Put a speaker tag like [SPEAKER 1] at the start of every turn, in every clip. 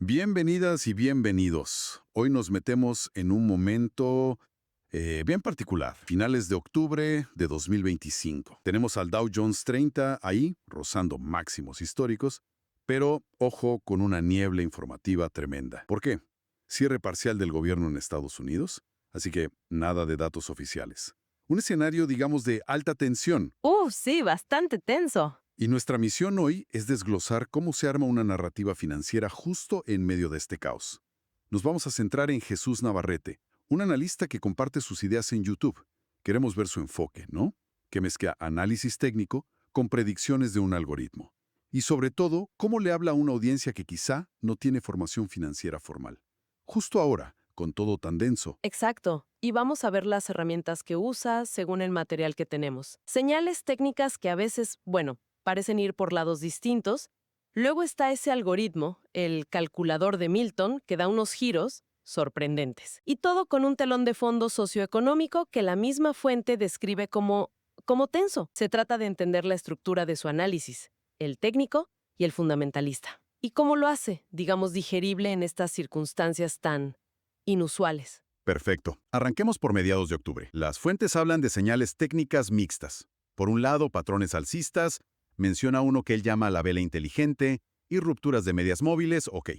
[SPEAKER 1] Bienvenidas y bienvenidos. Hoy nos metemos en un momento bien particular, finales de octubre de 2025. Tenemos al Dow Jones 30 ahí, rozando máximos históricos, pero ojo con una niebla informativa tremenda. ¿Por qué? Cierre parcial del gobierno en Estados Unidos, así que nada de datos oficiales. Un escenario, digamos, de alta tensión.
[SPEAKER 2] Sí, bastante tenso.
[SPEAKER 1] Y nuestra misión hoy es desglosar cómo se arma una narrativa financiera justo en medio de este caos. Nos vamos a centrar en Jesús Navarrete, un analista que comparte sus ideas en YouTube. Queremos ver su enfoque, ¿no? Que mezcla análisis técnico con predicciones de un algoritmo. Y sobre todo, cómo le habla a una audiencia que quizá no tiene formación financiera formal. Justo ahora, con todo tan denso.
[SPEAKER 2] Exacto. Y vamos a ver las herramientas que usa según el material que tenemos. Señales técnicas que a veces, parecen ir por lados distintos. Luego está ese algoritmo, el calculador de Milton, que da unos giros sorprendentes. Y todo con un telón de fondo socioeconómico que la misma fuente describe como tenso. Se trata de entender la estructura de su análisis, el técnico y el fundamentalista. ¿Y cómo lo hace, digamos, digerible en estas circunstancias tan inusuales?
[SPEAKER 1] Perfecto. Arranquemos por mediados de octubre. Las fuentes hablan de señales técnicas mixtas. Por un lado, patrones alcistas, menciona uno que él llama la vela inteligente, y rupturas de medias móviles, ok.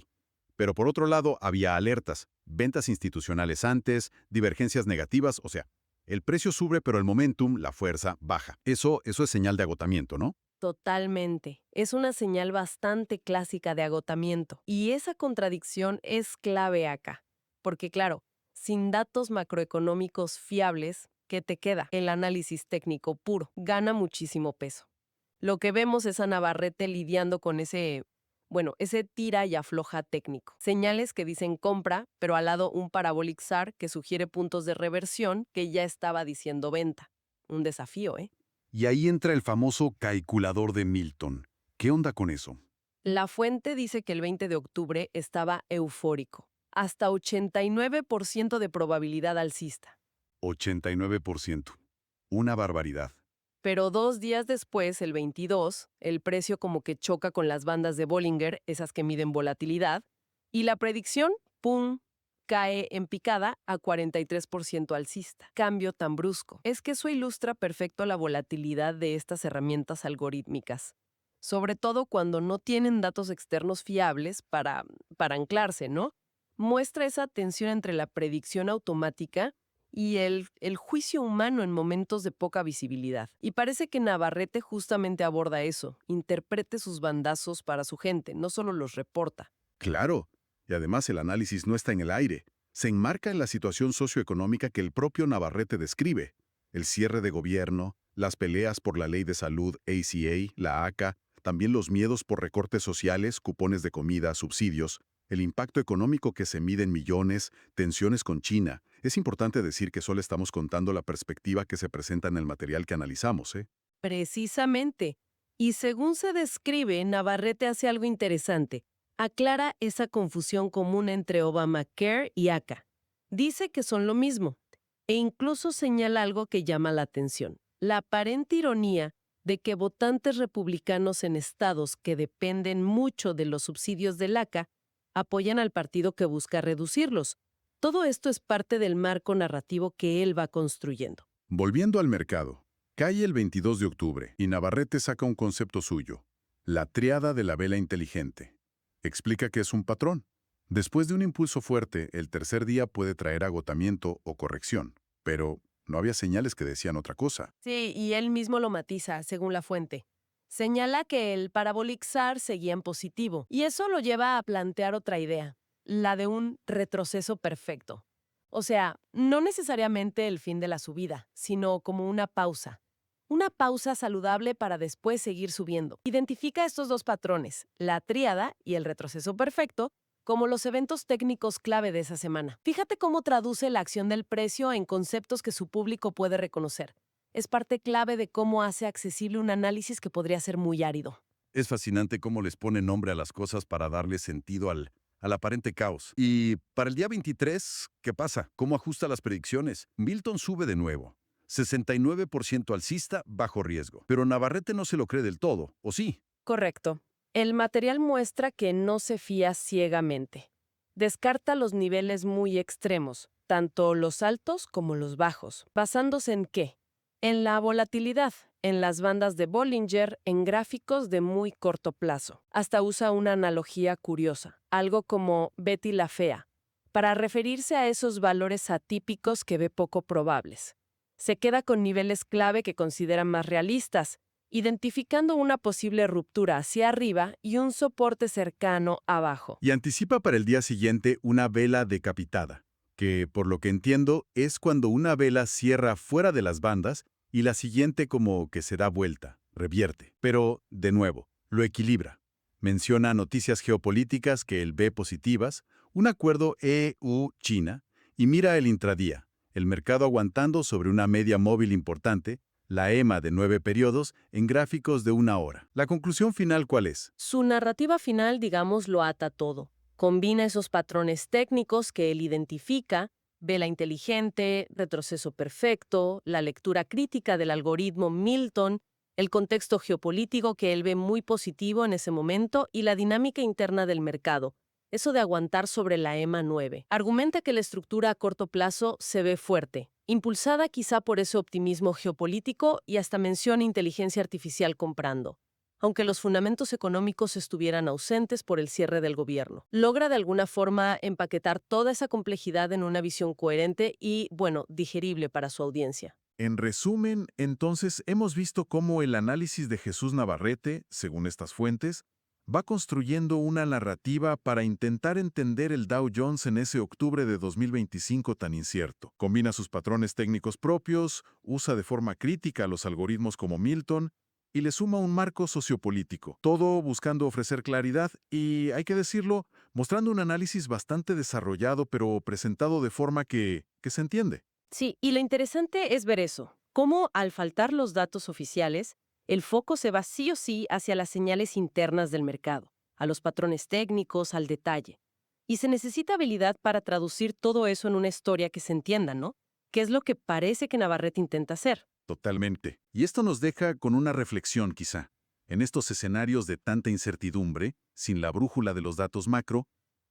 [SPEAKER 1] Pero por otro lado, había alertas, ventas institucionales antes, divergencias negativas, o sea, el precio sube pero el momentum, la fuerza, baja. Eso es señal de agotamiento, ¿no?
[SPEAKER 2] Totalmente. Es una señal bastante clásica de agotamiento. Y esa contradicción es clave acá. Porque claro, sin datos macroeconómicos fiables, ¿qué te queda? El análisis técnico puro gana muchísimo peso. Lo que vemos es a Navarrete lidiando con ese tira y afloja técnico. Señales que dicen compra, pero al lado un parabolic SAR que sugiere puntos de reversión que ya estaba diciendo venta. Un desafío, ¿eh?
[SPEAKER 1] Y ahí entra el famoso calculador de Milton. ¿Qué onda con eso?
[SPEAKER 2] La fuente dice que el 20 de octubre estaba eufórico, hasta 89% de probabilidad alcista.
[SPEAKER 1] 89%. Una barbaridad.
[SPEAKER 2] Pero 2 días después, el 22, el precio como que choca con las bandas de Bollinger, esas que miden volatilidad, y la predicción, ¡pum!, cae en picada a 43% alcista. Cambio tan brusco. Es que eso ilustra perfecto la volatilidad de estas herramientas algorítmicas, sobre todo cuando no tienen datos externos fiables para anclarse, ¿no? Muestra esa tensión entre la predicción automática y el juicio humano en momentos de poca visibilidad. Y parece que Navarrete justamente aborda eso, interprete sus bandazos para su gente, no solo los reporta.
[SPEAKER 1] Claro. Y además el análisis no está en el aire. Se enmarca en la situación socioeconómica que el propio Navarrete describe. El cierre de gobierno, las peleas por la ley de salud ACA, la ACA, también los miedos por recortes sociales, cupones de comida, subsidios, el impacto económico que se mide en millones, tensiones con China. Es importante decir que solo estamos contando la perspectiva que se presenta en el material que analizamos, ¿eh?
[SPEAKER 2] Precisamente. Y según se describe, Navarrete hace algo interesante. Aclara esa confusión común entre Obamacare y ACA. Dice que son lo mismo. E incluso señala algo que llama la atención. La aparente ironía de que votantes republicanos en estados que dependen mucho de los subsidios del ACA apoyan al partido que busca reducirlos. Todo esto es parte del marco narrativo que él va construyendo.
[SPEAKER 1] Volviendo al mercado, cae el 22 de octubre y Navarrete saca un concepto suyo, la tríada de la vela inteligente. Explica que es un patrón. Después de un impulso fuerte, el tercer día puede traer agotamiento o corrección, pero no había señales que decían otra cosa.
[SPEAKER 2] Sí, y él mismo lo matiza, según la fuente. Señala que el parabolic SAR seguía en positivo, y eso lo lleva a plantear otra idea, la de un retroceso perfecto. O sea, no necesariamente el fin de la subida, sino como una pausa. Una pausa saludable para después seguir subiendo. Identifica estos dos patrones, la tríada y el retroceso perfecto, como los eventos técnicos clave de esa semana. Fíjate cómo traduce la acción del precio en conceptos que su público puede reconocer. Es parte clave de cómo hace accesible un análisis que podría ser muy árido.
[SPEAKER 1] Es fascinante cómo les pone nombre a las cosas para darle sentido al aparente caos. Y para el día 23, ¿qué pasa? ¿Cómo ajusta las predicciones? Milton sube de nuevo. 69% alcista, bajo riesgo. Pero Navarrete no se lo cree del todo, ¿o sí?
[SPEAKER 2] Correcto. El material muestra que no se fía ciegamente. Descarta los niveles muy extremos, tanto los altos como los bajos. ¿Basándose en qué? En la volatilidad, en las bandas de Bollinger, en gráficos de muy corto plazo. Hasta usa una analogía curiosa, algo como Betty la Fea, para referirse a esos valores atípicos que ve poco probables. Se queda con niveles clave que considera más realistas, identificando una posible ruptura hacia arriba y un soporte cercano abajo.
[SPEAKER 1] Y anticipa para el día siguiente una vela decapitada, que, por lo que entiendo, es cuando una vela cierra fuera de las bandas y la siguiente como que se da vuelta, revierte. Pero, de nuevo, lo equilibra. Menciona noticias geopolíticas que él ve positivas, un acuerdo EU-China, y mira el intradía, el mercado aguantando sobre una media móvil importante, la EMA de 9 periodos, en gráficos de 1 hora. ¿La conclusión final cuál es?
[SPEAKER 2] Su narrativa final, digamos, lo ata todo. Combina esos patrones técnicos que él identifica, vela inteligente, retroceso perfecto, la lectura crítica del algoritmo Milton, el contexto geopolítico que él ve muy positivo en ese momento y la dinámica interna del mercado. Eso de aguantar sobre la EMA 9. Argumenta que la estructura a corto plazo se ve fuerte, impulsada quizá por ese optimismo geopolítico y hasta menciona inteligencia artificial comprando, aunque los fundamentos económicos estuvieran ausentes por el cierre del gobierno. Logra de alguna forma empaquetar toda esa complejidad en una visión coherente y, bueno, digerible para su audiencia.
[SPEAKER 1] En resumen, entonces hemos visto cómo el análisis de Jesús Navarrete, según estas fuentes, va construyendo una narrativa para intentar entender el Dow Jones en ese octubre de 2025 tan incierto. Combina sus patrones técnicos propios, usa de forma crítica los algoritmos como Milton y le suma un marco sociopolítico, todo buscando ofrecer claridad y, hay que decirlo, mostrando un análisis bastante desarrollado pero presentado de forma que se entiende.
[SPEAKER 2] Sí, y lo interesante es ver eso, cómo al faltar los datos oficiales, el foco se va sí o sí hacia las señales internas del mercado, a los patrones técnicos, al detalle. Y se necesita habilidad para traducir todo eso en una historia que se entienda, ¿no? Que es lo que parece que Navarrete intenta hacer.
[SPEAKER 1] Totalmente. Y esto nos deja con una reflexión quizá. En estos escenarios de tanta incertidumbre, sin la brújula de los datos macro,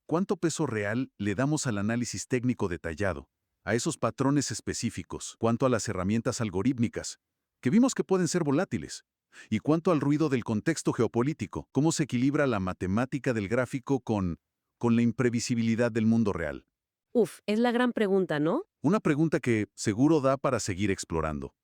[SPEAKER 1] ¿cuánto peso real le damos al análisis técnico detallado, a esos patrones específicos, cuánto a las herramientas algorítmicas, que vimos que pueden ser volátiles, y cuánto al ruido del contexto geopolítico, cómo se equilibra la matemática del gráfico con la imprevisibilidad del mundo real?
[SPEAKER 2] Uf, es la gran pregunta, ¿no?
[SPEAKER 1] Una pregunta que seguro da para seguir explorando.